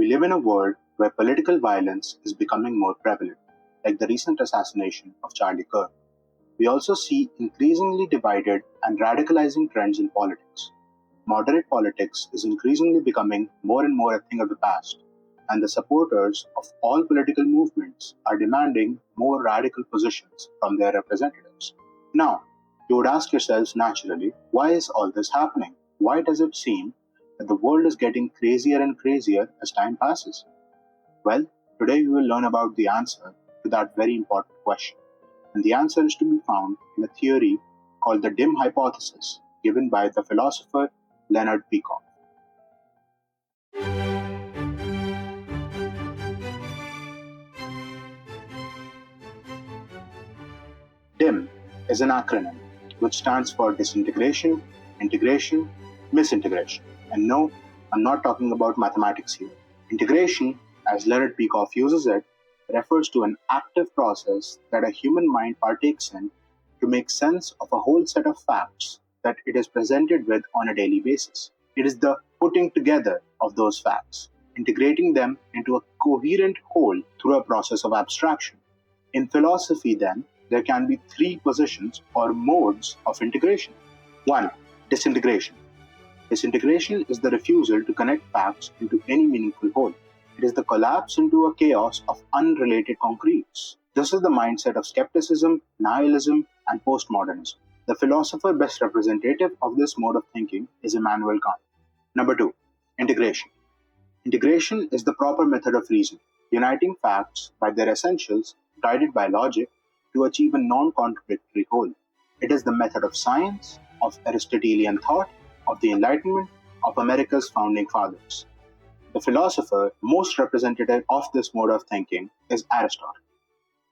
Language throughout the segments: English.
We live in a world where political violence is becoming more prevalent, like the recent assassination of Charlie Kirk. We also see increasingly divided and radicalizing trends in politics. Moderate politics is increasingly becoming more and more a thing of the past, and the supporters of all political movements are demanding more radical positions from their representatives. Now, you would ask yourselves naturally, why is all this happening? Why does it seem that the world is getting crazier and crazier as time passes? Well, today we will learn about the answer to that very important question. And the answer is to be found in a theory called the dim hypothesis, given by the philosopher Leonard Peikoff. DIM is an acronym which stands for disintegration, integration, misintegration. And no, I'm not talking about mathematics here. Integration, as Leonard Peikoff uses it, refers to an active process that a human mind partakes in to make sense of a whole set of facts that it is presented with on a daily basis. It is the putting together of those facts, integrating them into a coherent whole through a process of abstraction. In philosophy, then, there can be three positions or modes of integration. 1. Disintegration. Disintegration is the refusal to connect facts into any meaningful whole. It is the collapse into a chaos of unrelated concretes. This is the mindset of skepticism, nihilism, and postmodernism. The philosopher best representative of this mode of thinking is Immanuel Kant. Number 2. Integration. Integration is the proper method of reason, uniting facts by their essentials, guided by logic, to achieve a non-contradictory whole. It is the method of science, of Aristotelian thought, of the Enlightenment, of America's founding fathers. The philosopher most representative of this mode of thinking is Aristotle.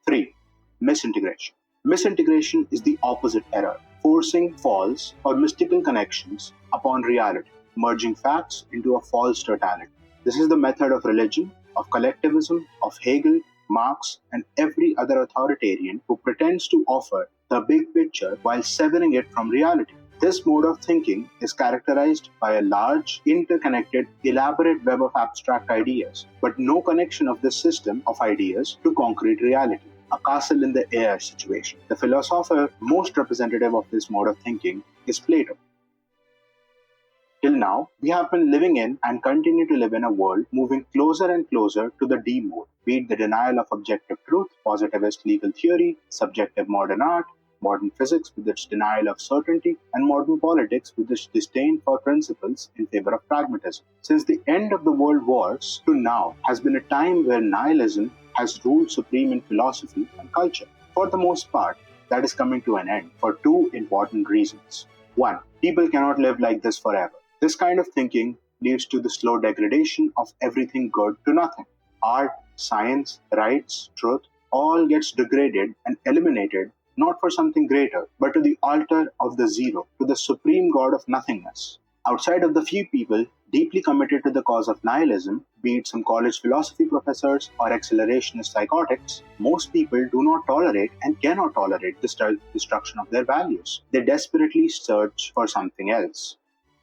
3. Misintegration. Misintegration is the opposite error, forcing false or mystical connections upon reality, merging facts into a false totality. This is the method of religion, of collectivism, of Hegel, Marx, and every other authoritarian who pretends to offer the big picture while severing it from reality. This mode of thinking is characterized by a large, interconnected, elaborate web of abstract ideas, but no connection of this system of ideas to concrete reality. A castle in the air situation. The philosopher most representative of this mode of thinking is Plato. Till now, we have been living in and continue to live in a world moving closer and closer to the D mode, be it the denial of objective truth, positivist legal theory, subjective modern art, modern physics with its denial of certainty, and modern politics with its disdain for principles in favor of pragmatism. Since the end of the world wars to now has been a time where nihilism has ruled supreme in philosophy and culture. For the most part, that is coming to an end for two important reasons. 1. People cannot live like this forever. This kind of thinking leads to the slow degradation of everything good to nothing. Art, science, rights, truth, all gets degraded and eliminated not for something greater, but to the altar of the zero, to the supreme god of nothingness. Outside of the few people deeply committed to the cause of nihilism, be it some college philosophy professors or accelerationist psychotics, most people do not tolerate and cannot tolerate the destruction of their values. They desperately search for something else.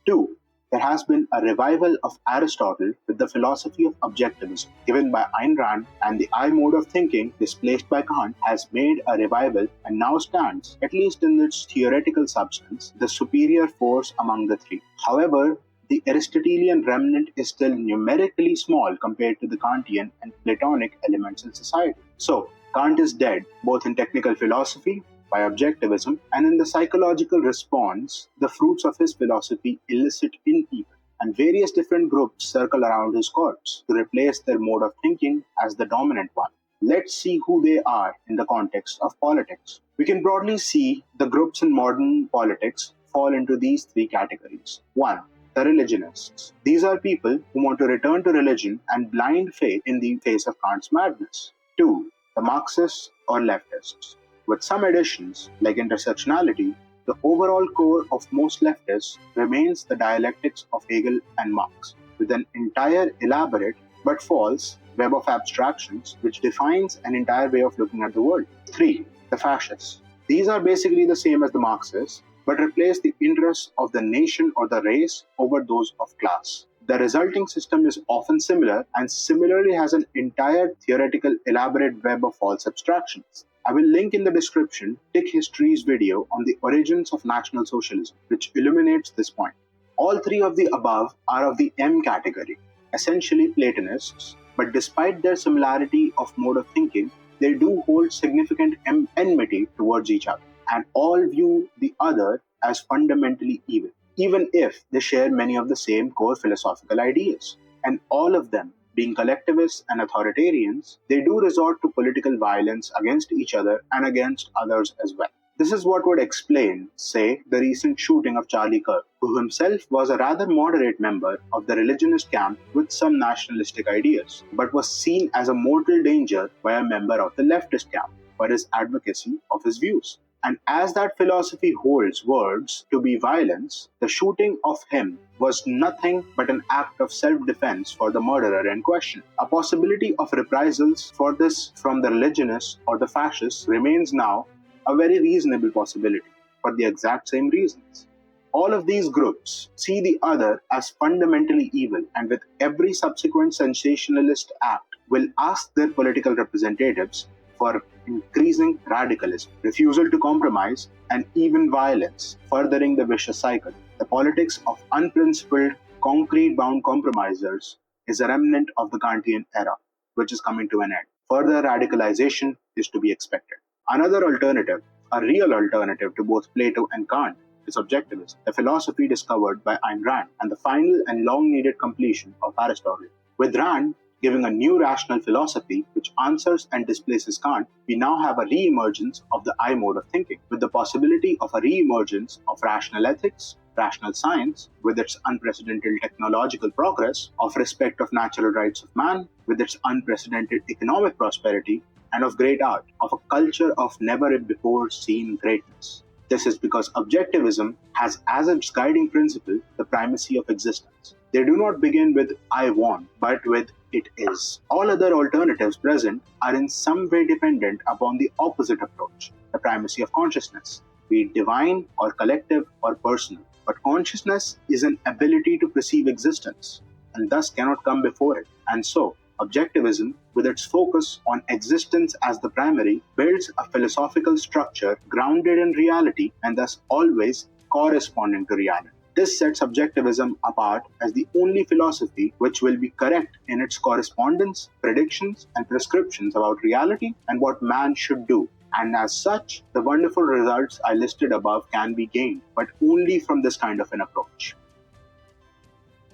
2. There has been a revival of Aristotle with the philosophy of objectivism, given by Ayn Rand, and the I mode of thinking, displaced by Kant, has made a revival and now stands, at least in its theoretical substance, the superior force among the three. However, the Aristotelian remnant is still numerically small compared to the Kantian and Platonic elements in society. So, Kant is dead, both in technical philosophy, by objectivism, and in the psychological response, the fruits of his philosophy elicit in people, and various different groups circle around his corpse to replace their mode of thinking as the dominant one. Let's see who they are in the context of politics. We can broadly see the groups in modern politics fall into these three categories. 1. The religionists. These are people who want to return to religion and blind faith in the face of Kant's madness. 2. The Marxists or leftists. With some additions, like intersectionality, the overall core of most leftists remains the dialectics of Hegel and Marx, with an entire elaborate but false web of abstractions which defines an entire way of looking at the world. 3. The fascists. These are basically the same as the Marxists, but replace the interests of the nation or the race over those of class. The resulting system is often similar and similarly has an entire theoretical elaborate web of false abstractions. I will link in the description Tick History's video on the origins of National Socialism, which illuminates this point. All three of the above are of the M category, essentially Platonists, but despite their similarity of mode of thinking, they do hold significant enmity towards each other, and all view the other as fundamentally evil, even if they share many of the same core philosophical ideas. And all of them, being collectivists and authoritarians, they do resort to political violence against each other and against others as well. This is what would explain, say, the recent shooting of Charlie Kirk, who himself was a rather moderate member of the religionist camp with some nationalistic ideas, but was seen as a mortal danger by a member of the leftist camp for his advocacy of his views. And as that philosophy holds words to be violence, the shooting of him was nothing but an act of self-defense for the murderer in question. A possibility of reprisals for this from the religionists or the fascists remains now a very reasonable possibility for the exact same reasons. All of these groups see the other as fundamentally evil, and with every subsequent sensationalist act will ask their political representatives for increasing radicalism, refusal to compromise, and even violence, furthering the vicious cycle. The politics of unprincipled, concrete-bound compromisers is a remnant of the Kantian era, which is coming to an end. Further radicalization is to be expected. Another alternative, a real alternative to both Plato and Kant, is objectivism, a philosophy discovered by Ayn Rand and the final and long-needed completion of Aristotle. With Rand giving a new rational philosophy which answers and displaces Kant, we now have a re-emergence of the I mode of thinking, with the possibility of a re-emergence of rational ethics, rational science, with its unprecedented technological progress, of respect of natural rights of man, with its unprecedented economic prosperity, and of great art, of a culture of never-before-seen greatness. This is because objectivism has as its guiding principle the primacy of existence. They do not begin with I want, but with it is. All other alternatives present are in some way dependent upon the opposite approach, the primacy of consciousness, be it divine or collective or personal. But consciousness is an ability to perceive existence, and thus cannot come before it. And so, objectivism, with its focus on existence as the primary, builds a philosophical structure grounded in reality and thus always corresponding to reality. This sets objectivism apart as the only philosophy which will be correct in its correspondence, predictions, and prescriptions about reality and what man should do. And as such, the wonderful results I listed above can be gained, but only from this kind of an approach.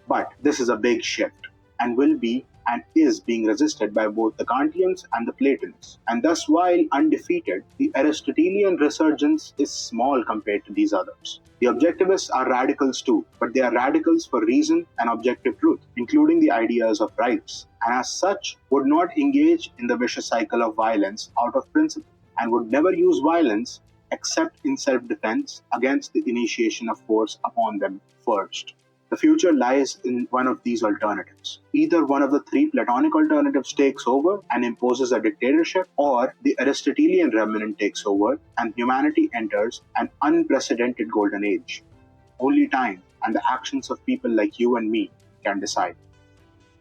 But this is a big shift, and will be and is being resisted by both the Kantians and the Platonists. And thus, while undefeated, the Aristotelian resurgence is small compared to these others. The objectivists are radicals too, but they are radicals for reason and objective truth, including the ideas of rights, and as such would not engage in the vicious cycle of violence out of principle, and would never use violence except in self-defense against the initiation of force upon them first. The future lies in one of these alternatives. Either one of the three Platonic alternatives takes over and imposes a dictatorship, or the Aristotelian remnant takes over and humanity enters an unprecedented golden age. Only time and the actions of people like you and me can decide.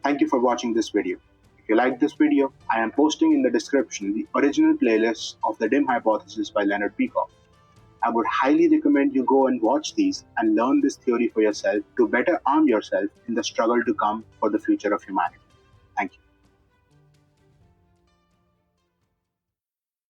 Thank you for watching this video. If you like this video, I am posting in the description the original playlist of the Dim Hypothesis by Leonard Peikoff. I would highly recommend you go and watch these and learn this theory for yourself to better arm yourself in the struggle to come for the future of humanity. Thank you.